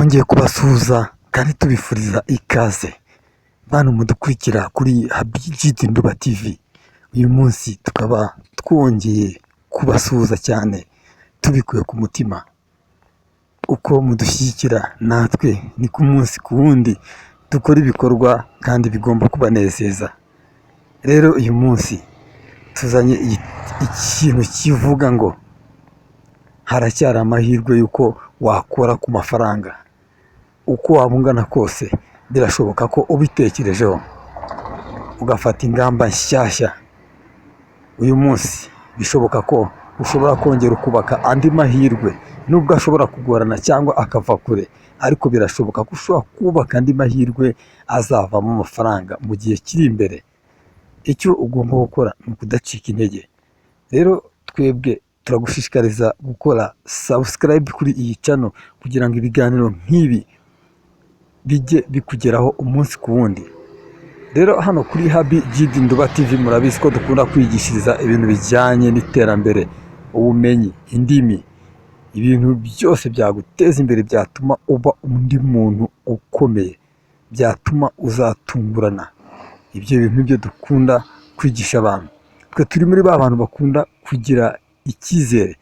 twongeye kubasuhuza kandi tubifuriza ikaze bantu mudukurikira kuri Habijiti Nduba TV. Uyu munsi tukaba twongeye kubasuhuza cyane tubikuye ku mutima. Uko mudushyigikira natwe ni ku munsi ku wundi dukora ibikorwa kandi bigomba kubanezeza. Rero uyu munsi tuzanye ikintu kivuga ngo haracyari amahirwe yuko wakora ku mafaranga. Uko waba ungana kose birashoboka ko ubitekerejeho ugafata ingamba nshyashya. Uyu munsi bishoboka ko ushobora kongera kubaka andi mahirwe, nubwo ashobora kugorana cyangwa akava kure, ariko birashoboka ko ushobora kubaka andi mahirwe azavamo amafaranga mu gihe kiri imbere. Icyo ugomba gukora ni ukudacika intege. Rero twebwe turagushishikariza gukora subscribe kuri iyi channel kugira ngo ibiganiro nk'ibi bijye bikugeraho umunsi ku wundi. Rero hano kuri Habijiti Nduba TV murabizi ko dukunda kwigishiriza ibintu bijyanye n'iterambere, ubumenyi, indimi, ibintu byose byaguteza imbere byatuma uba undi muntu ukomeye, byatuma uzatungurana. Ibyo bintu nibyo dukunda kwigisha abantu. Twe turi muri ba bantu bakunda kugira icyizere,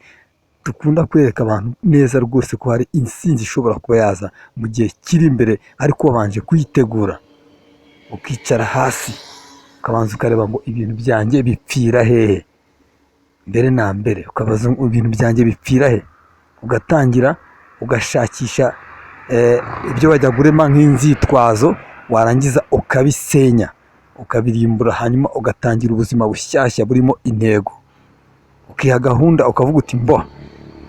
dukunda kwereka abantu neza rwose ko hari intsinzi ishobora kuba yaza mu gihe kiri imbere, ariko wabanje kuyitegura. Ukicara hasi ukabanza ukareba ngo ibintu byanjye bipfira hehe. Mbere na mbere ukabaza ibintu byanjye bipfira he, ugatangira ugashakisha ibyo wajya gurema nk'inzitwazo, warangiza ukabisenya ukabirimbura, hanyuma ugatangira ubuzima bushyashya burimo intego. Ukiha gahunda ukavuga uti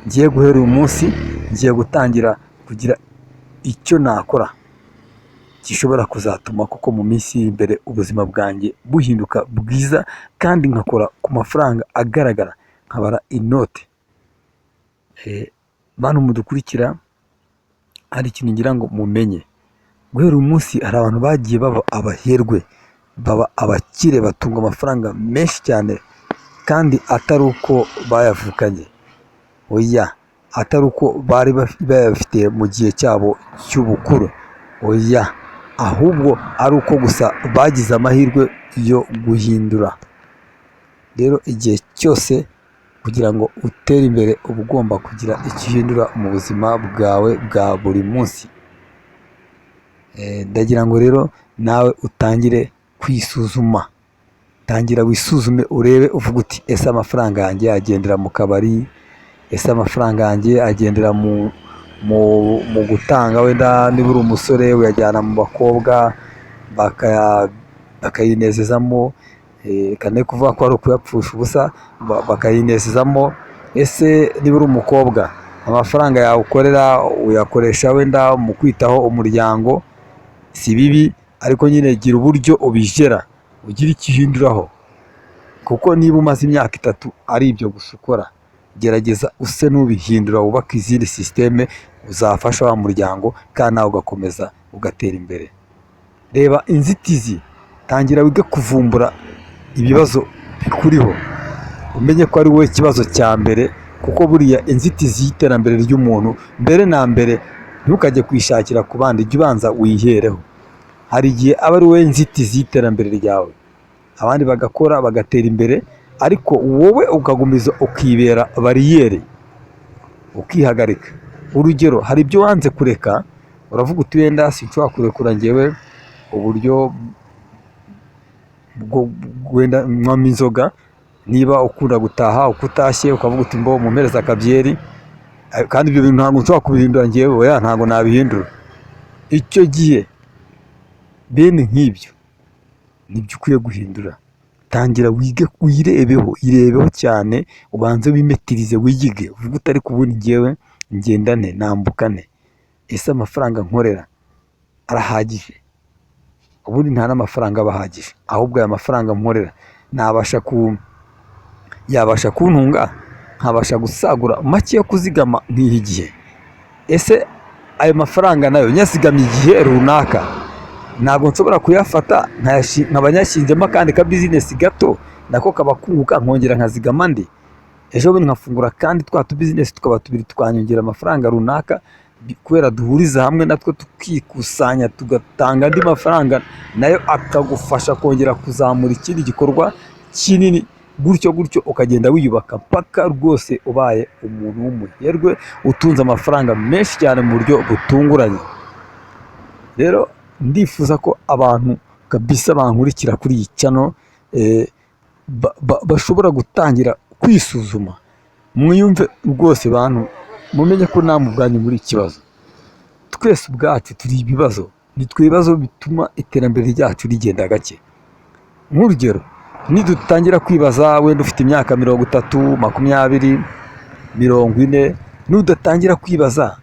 ngiye guhera uyu munsi ngiye gutangira kugira icyo nakora gishobora kuzatuma kuko mu minsi iri imbere ubuzima bwanjye buhinduka bwiza, kandi nkakora ku mafaranga agaragara, nkabara inote. Bantu mudukurikira, hari ikintu ngira ngo mumenye. Guhera uyu munsi hari abantu bagiye baba abaherwe, baba abakire, batunga amafaranga menshi cyane, kandi atari uko bayavukanye, oya, atari uko bari bayafite mu gihe cyabo cy'ubukuru, oya, ahubwo ari uko gusa bagize amahirwe yo guhindura. Rero igihe cyose kugira ngo utere imbere uba ugomba kugira icyo uhindura mu buzima bwawe bwa buri munsi. Ndagira ngo rero nawe utangire kwisuzuma. Tangira wisuzume urebe, uvuga uti ese amafaranga yanjye agendera mu kabari, ese amafaranga yanjye agendera mu gutanga, wenda niba uri umusore uyajyana mu bakobwa bakayinezezamo, kandi kuvuga ko ari ukuyapfusha ubusa, bakayinezezamo. Ese niba uri umukobwa amafaranga yawe ukorera uyakoresha wenda mu kwitaho umuryango, si bibi, ariko nyine gira uburyo ubigera, ugira icyo uhinduraho. Kuko niba umaze imyaka 3 ari ibyo gusa ukora, gerageza use n'ubihindura, wubaka izindi systeme uzafasha wa muryango, kandi nawe ugakomeza ugatera imbere. Reba inzitizi, tangira wige kuvumbura ibibazo bikuriho, umenye ko ari wowe ikibazo cya mbere, kuko buriya inzitizi y'iterambere ry'umuntu mbere na mbere ntukajye kwishakira ku bandi, jya ubanza wihereho. Hari igihe aba ari wowe inzitizi y'iterambere ryawe, abandi bagakora bagatera imbere, ariko wowe ukagumiza ukibera bariyeri, ukihagarika. Urugero, hari ibyo wanze kureka, uravuga uti wenda sinshobora kurekura ngewe uburyo bwo wenda nywa inzoga. Niba ukunda gutaha uko utashye ukavuga uti mumpereza akabyeri, kandi ibyo bintu ntabwo nshobora kubihindura ngewe, oya, ntabwo nabihindura. Icyo gihe bene nk'ibyo nibyo ukwiye guhindura. Tangira wige, irebeho cyane, ubanze wimetirize, wiyige, uvuga utari kubona ngewe ngendane nambukane. Ese amafaranga nkorera arahagije? Ubundi nta n'amafaranga abahagije, ahubwo aya mafaranga nkorera yabasha kuntunga, nkabasha gusagura make yo kuzigama nk'iyi gihe. Ese ayo mafaranga nayo nyasigamye igihe runaka, ntabwo nshobora kuyafata nkaba nyashinzemo akandi ka business gato nako kabakunguka, nkongera nkazigama ejo bundi nkafungura kandi twa tu business tukaba tubiri twanyongera amafaranga runaka, kubera duhuriza hamwe natwe tukikusanya tugatanga andi mafaranga, nayo akagufasha kongera kuzamura ikindi gikorwa kinini, gutyo gutyo ukagenda wiyubaka mpaka rwose ubaye umuntu w'umuherwe utunze amafaranga menshi cyane mu buryo butunguranye. Rero ndifuza ko abantu kabisa bankurikira kuri iyi channel bashobora gutangira kwisuzuma, mwiyumve rwose bantu, mumenye ko namwe ubwanyu muri ikibazo. Twese ubwacu turi ibibazo, ni twe ibibazo bituma iterambere ryacu rigenda gake. Nk'urugero, nidutangira kwibaza wenda ufite imyaka 30, 20, 40, nudatangira kwibaza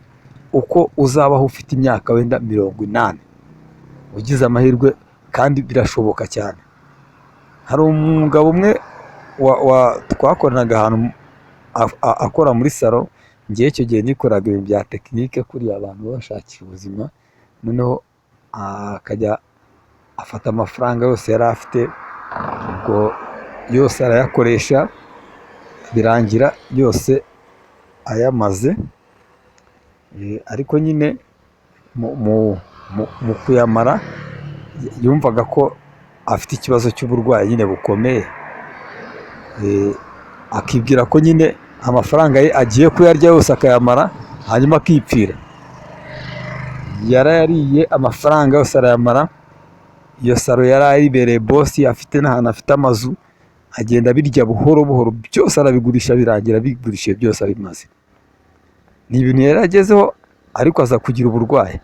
uko uzabaho ufite imyaka wenda 80, ugize amahirwe, kandi birashoboka cyane. Hari umugabo umwe twakoranaga ahantu akora muri salo, ngiye icyo gihe nikoraga ibintu bya tekinike kuri abantu bashakira ubuzima, noneho akajya afata amafaranga yose yari afite, ubwo yose arayakoresha, birangira yose ayamaze. Ariko nyine mu kuyamara yumvaga ko afite ikibazo cy'uburwayi nyine bukomeye, akibwira ko nyine amafaranga ye agiye kuyarya yose akayamara hanyuma akipfira. Yarayariye amafaranga yose arayamara, iyo salo yari ayibereye bosi, afite n'ahantu afite amazu, agenda birya buhoro buhoro, byose arabigurisha, birangira bigurishije byose abimaze. Ni ibintu yari agezeho, ariko aza kugira uburwayi,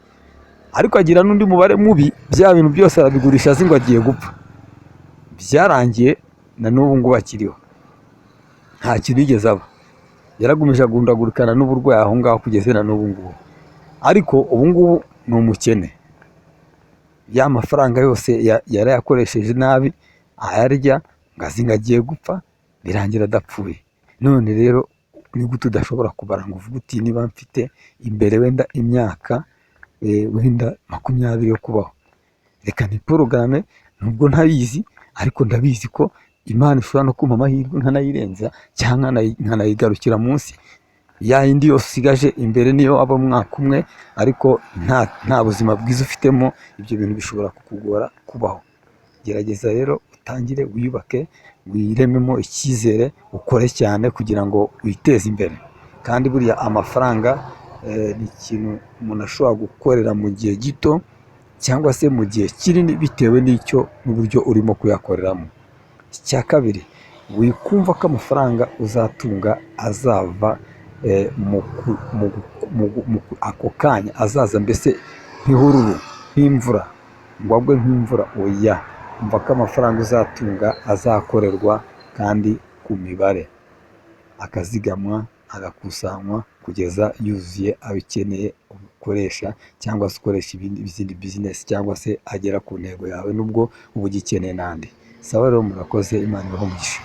ariko agira n'undi mubare mubi, bya bintu byose arabigurisha azi ngo agiye gupfa. Byarangiye na n'ubu ngubu akiriho, nta kintu yigeze aba, yaragumije agundagurikana n'uburwayi aho ngaho kugeza na n'ubu ngubu. Ariko ubu ngubu ni umukene, ya mafaranga yose yarayakoresheje nabi, ayarya ngo azi ngo agiye gupfa, birangira adapfuye. None rero ni gute udashobora kubara ngo uvuge uti niba mfite imbere wenda imyaka wenda 20 yo kubaho, reka ni porogaramu, nubwo ntabizi ariko ndabizi ko Imana ishobora no kumpa amahirwe nkanayirenza cyangwa nkanayigarukira munsi. Ya yindi yose usigaje imbere niyo aba umwaka umwe, ariko nta buzima bwiza ufitemo, ibyo bintu bishobora kukugora kubaho. Gerageza rero utangire wiyubake, wirememo icyizere, ukore cyane kugira ngo witeze imbere. Kandi buriya amafaranga ni ikintu umuntu ashobora gukorera mu gihe gito cyangwa se mu gihe kinini, bitewe n'icyo n'uburyo urimo kuyakoreramo. Icya kabiri, wikumva ko amafaranga uzatunga azava ako kanya, azaza mbese nk'ihururu, nk'imvura, ngo agwe nk'imvura. Oya, umva ko amafaranga uzatunga azakorerwa kandi ku mibare, akazigamwa, agakusanywa kugeza yuzuye abikeneye ukoresha, cyangwa se ukoresha izindi bizinesi, cyangwa se agera ku ntego yawe nubwo uba ugikeneye n'andi. Sawa rero, murakoze, Imana ibahe umugisha.